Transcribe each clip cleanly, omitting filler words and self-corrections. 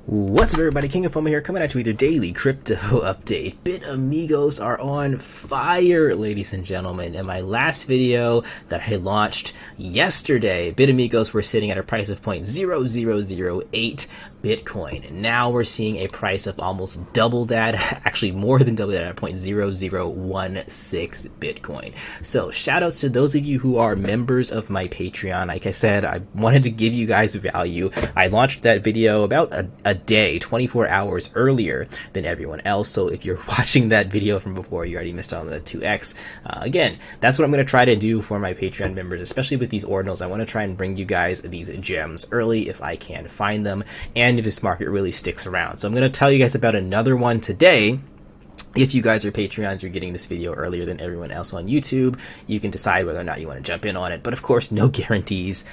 What's up, everybody? King of Fomo here, coming at you with your daily crypto update. Bitamigos are on fire, ladies and gentlemen. In my last video that I launched yesterday, Bitamigos were sitting at a price of 0.0008 Bitcoin. And now we're seeing a price of almost double that, actually more than double that, at 0.0016 Bitcoin. So shout outs to those of you who are members of my Patreon. Like I said, I wanted to give you guys value. I launched that video about a day, 24 hours earlier than everyone else. So if you're watching that video from before, you already missed out on the 2x. Again, that's what I'm going to try to do for my Patreon members, especially with these ordinals. I want to try and bring you guys these gems early if I can find them, and if this market really sticks around. So I'm going to tell you guys about another one today. If you guys are Patreons, you're getting this video earlier than everyone else on YouTube. You can decide whether or not you want to jump in on it. But of course, no guarantees.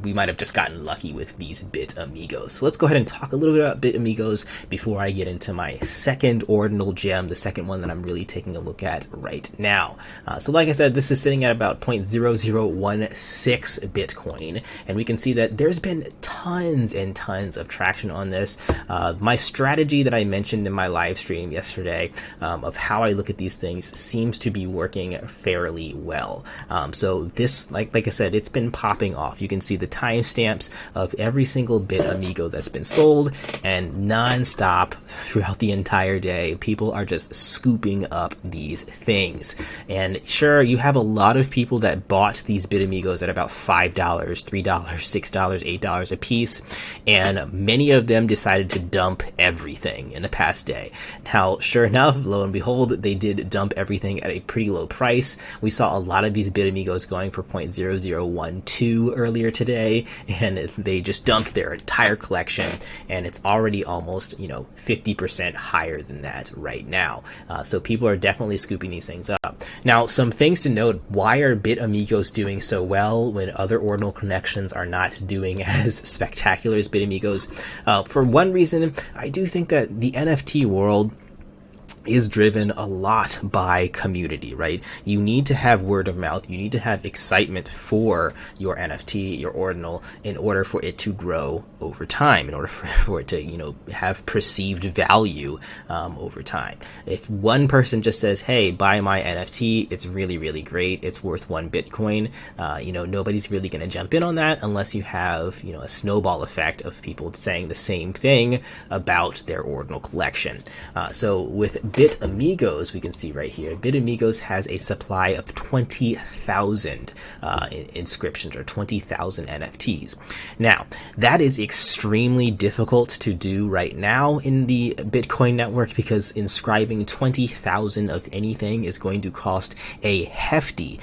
We might have just gotten lucky with these Bitamigos. So let's go ahead and talk a little bit about Bitamigos before I get into my second ordinal gem, the second one that I'm really taking a look at right now. So like I said, this is sitting at about 0.0016 Bitcoin. And we can see that there's been tons and tons of traction on this. My strategy that I mentioned in my live stream yesterday of how I look at these things seems to be working fairly well. So this, like I said, it's been popping off. You can see the timestamps of every single Bitamigo that's been sold, and non-stop throughout the entire day, people are just scooping up these things. And sure, you have a lot of people that bought these Bitamigos at about $5, $3, $6, $8 a piece, and many of them decided to dump everything in the past day. Now, sure enough, lo and behold, they did dump everything at a pretty low price. We saw a lot of these Bitamigos going for 0.0012 earlier today, and they just dumped their entire collection, and it's already almost 50% higher than that right now. So people are definitely scooping these things up. Now, some things to note: why are Bitamigos doing so well when other ordinal connections are not doing as spectacular as Bitamigos? For one reason, I do think that the NFT world is driven a lot by community, right? You need to have word of mouth. You need to have excitement for your NFT, your ordinal, in order for it to grow over time, in order for it to, have perceived value over time. If one person just says, hey, buy my NFT, it's really, really great, it's worth 1 Bitcoin, nobody's really going to jump in on that unless you have, a snowball effect of people saying the same thing about their ordinal collection. So with Bitamigos, we can see right here, Bitamigos has a supply of 20,000 inscriptions, or 20,000 NFTs. Now, that is extremely difficult to do right now in the Bitcoin network, because inscribing 20,000 of anything is going to cost a hefty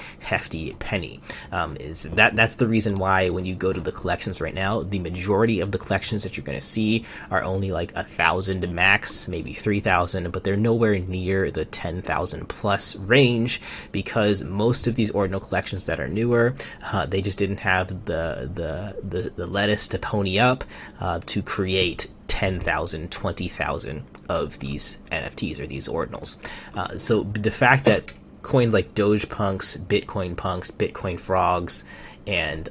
penny. That's the reason why when you go to the collections right now, the majority of the collections that you're going to see are only like 1,000 max, maybe 3,000, but they're nowhere near the 10,000 plus range, because most of these ordinal collections that are newer, they just didn't have the lettuce to pony up to create 10,000, 20,000 of these NFTs or these ordinals. So the fact that coins like Doge punks, Bitcoin frogs, and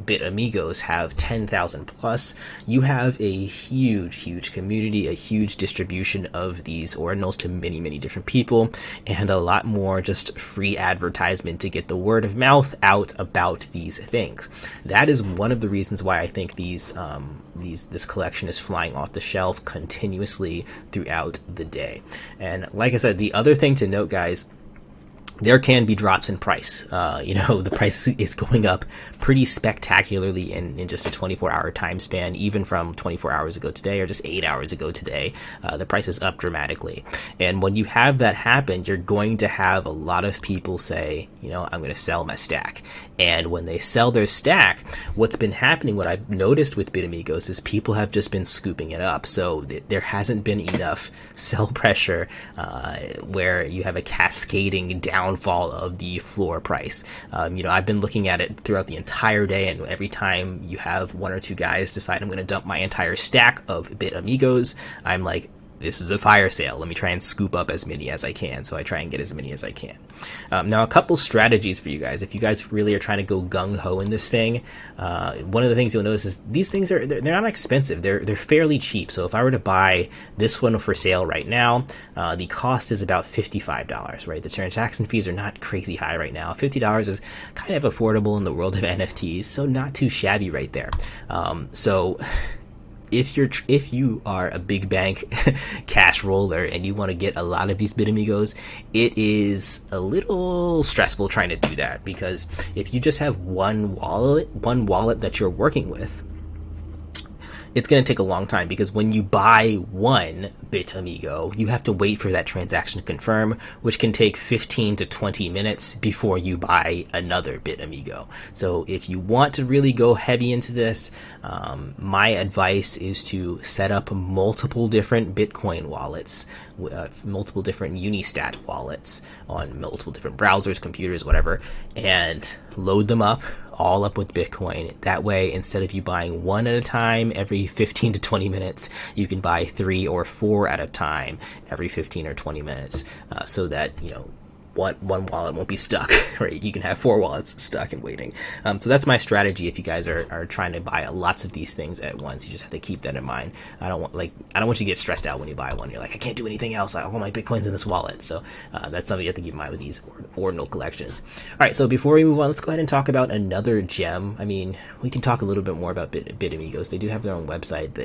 Bitamigos have 10,000 plus, you have a huge community, a huge distribution of these ordinals to many different people, and a lot more just free advertisement to get the word of mouth out about these things. That is one of the reasons why I think this collection is flying off the shelf continuously throughout the day. And like I said, the other thing to note, guys, there can be drops in price. The price is going up pretty spectacularly in just a 24-hour time span. Even from 24 hours ago today, or just 8 hours ago today, the price is up dramatically. And when you have that happen, you're going to have a lot of people say, I'm going to sell my stack. And when they sell their stack, what's been happening, what I've noticed with Bitamigos, is people have just been scooping it up. So there hasn't been enough sell pressure where you have a cascading downfall of the floor price. I've been looking at it throughout the entire day, and every time you have one or two guys decide I'm going to dump my entire stack of Bitamigos, I'm like, this is a fire sale. Let me try and scoop up as many as I can. So I try and get as many as I can. Now, a couple strategies for you guys. If you guys really are trying to go gung-ho in this thing, one of the things you'll notice is these things they're not expensive. They're fairly cheap. So if I were to buy this one for sale right now, the cost is about $55, right? The transaction fees are not crazy high right now. $50 is kind of affordable in the world of NFTs, so not too shabby right there. So if you are a big bank cash roller and you want to get a lot of these Bitamigos, it is a little stressful trying to do that, because if you just have one wallet that you're working with, it's going to take a long time, because when you buy one Bitamigo, you have to wait for that transaction to confirm, which can take 15 to 20 minutes before you buy another Bitamigo. So if you want to really go heavy into this, my advice is to set up multiple different Bitcoin wallets, multiple different Unistat wallets on multiple different browsers, computers, whatever, and load them up all up with Bitcoin. That way, instead of you buying one at a time every 15 to 20 minutes, you can buy 3 or 4 at a time every 15 or 20 minutes, so that, you know, one wallet won't be stuck, right? You can have 4 wallets stuck and waiting. So that's my strategy if you guys are trying to buy lots of these things at once. You just have to keep that in mind. I don't want you to get stressed out when you buy one. You're like, I can't do anything else. I want my Bitcoins in this wallet. So that's something you have to keep in mind with these ordinal collections. All right, so before we move on, let's go ahead and talk about another gem. I mean, we can talk a little bit more about Bitamigos. They do have their own website.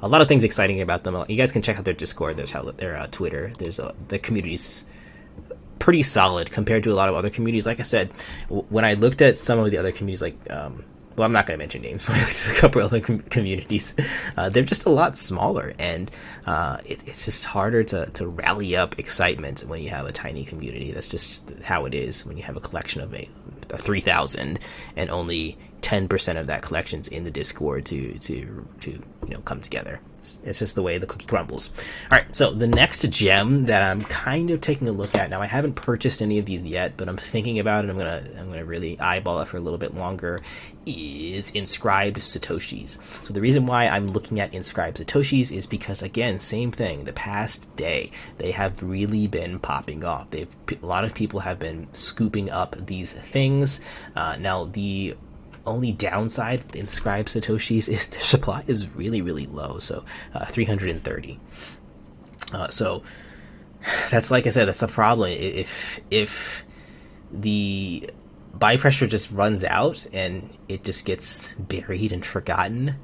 A lot of things exciting about them. You guys can check out their Discord. There's their Twitter. There's the community's pretty solid compared to a lot of other communities. Like I said, when I looked at some of the other communities, like well, I'm not going to mention names, but I looked at a couple other communities, they're just a lot smaller, and it's just harder to rally up excitement when you have a tiny community. That's just how it is when you have a collection of a 3,000 and only 10% of that collection's in the Discord to come together. It's just the way the cookie crumbles. All right, so the next gem that I'm kind of taking a look at now, I haven't purchased any of these yet, but I'm thinking about it. I'm gonna really eyeball it for a little bit longer. Is inscribed Satoshis. So the reason why I'm looking at inscribed Satoshis is because, again, same thing. The past day, they have really been popping off. A lot of people have been scooping up these things. Now the only downside with inscribed Satoshis is their supply is really, really low. So 330. So that's, like I said, that's the problem. If the buy pressure just runs out and it just gets buried and forgotten,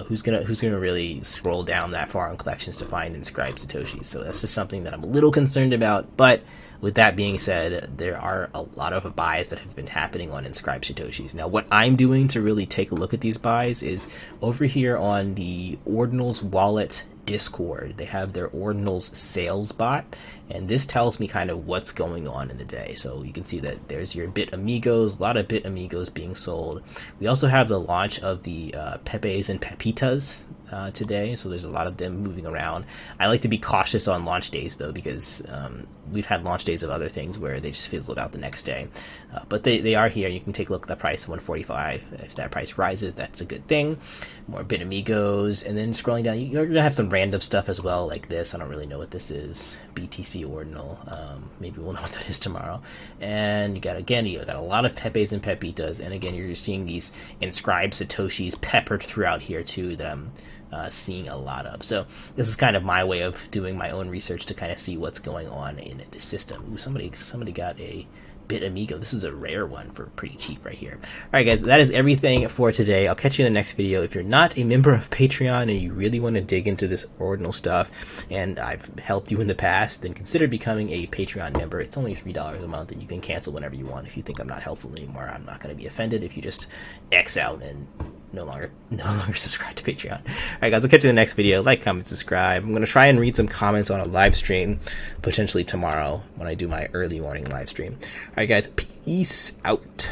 who's gonna really scroll down that far on collections to find inscribed Satoshis? So that's just something that I'm a little concerned about. But with that being said, there are a lot of buys that have been happening on inscribed Satoshis. Now, what I'm doing to really take a look at these buys is over here on the Ordinals wallet Discord. They have their Ordinals sales bot, and this tells me kind of what's going on in the day. So you can see that there's your Bitamigos, a lot of Bitamigos being sold. We also have the launch of the Pepes and Pepitas today, so there's a lot of them moving around. I like to be cautious on launch days, though, because we've had launch days of other things where they just fizzled out the next day. But they are here. You can take a look at the price, 145. If that price rises, that's a good thing. More Bitamigos, and then scrolling down, you're gonna have some random stuff as well, like this. I don't really know what this is. BTC Ordinal. Maybe we'll know what that is tomorrow. And you got a lot of Pepes and Pepitas, and again, you're seeing these inscribed Satoshis peppered throughout here too. Them seeing a lot of. So this is kind of my way of doing my own research to kind of see what's going on in the system. Ooh, somebody got a Bitamigo. This is a rare one for pretty cheap right here. Alright guys, that is everything for today. I'll catch you in the next video. If you're not a member of Patreon and you really want to dig into this Ordinal stuff, and I've helped you in the past, then consider becoming a Patreon member. It's only $3 a month, and you can cancel whenever you want. If you think I'm not helpful anymore, I'm not going to be offended if you just X out and no longer subscribe to Patreon. Alright guys, I'll catch you in the next video. Like, comment, subscribe. I'm going to try and read some comments on a live stream, potentially tomorrow when I do my early morning live stream. Alright guys, peace out.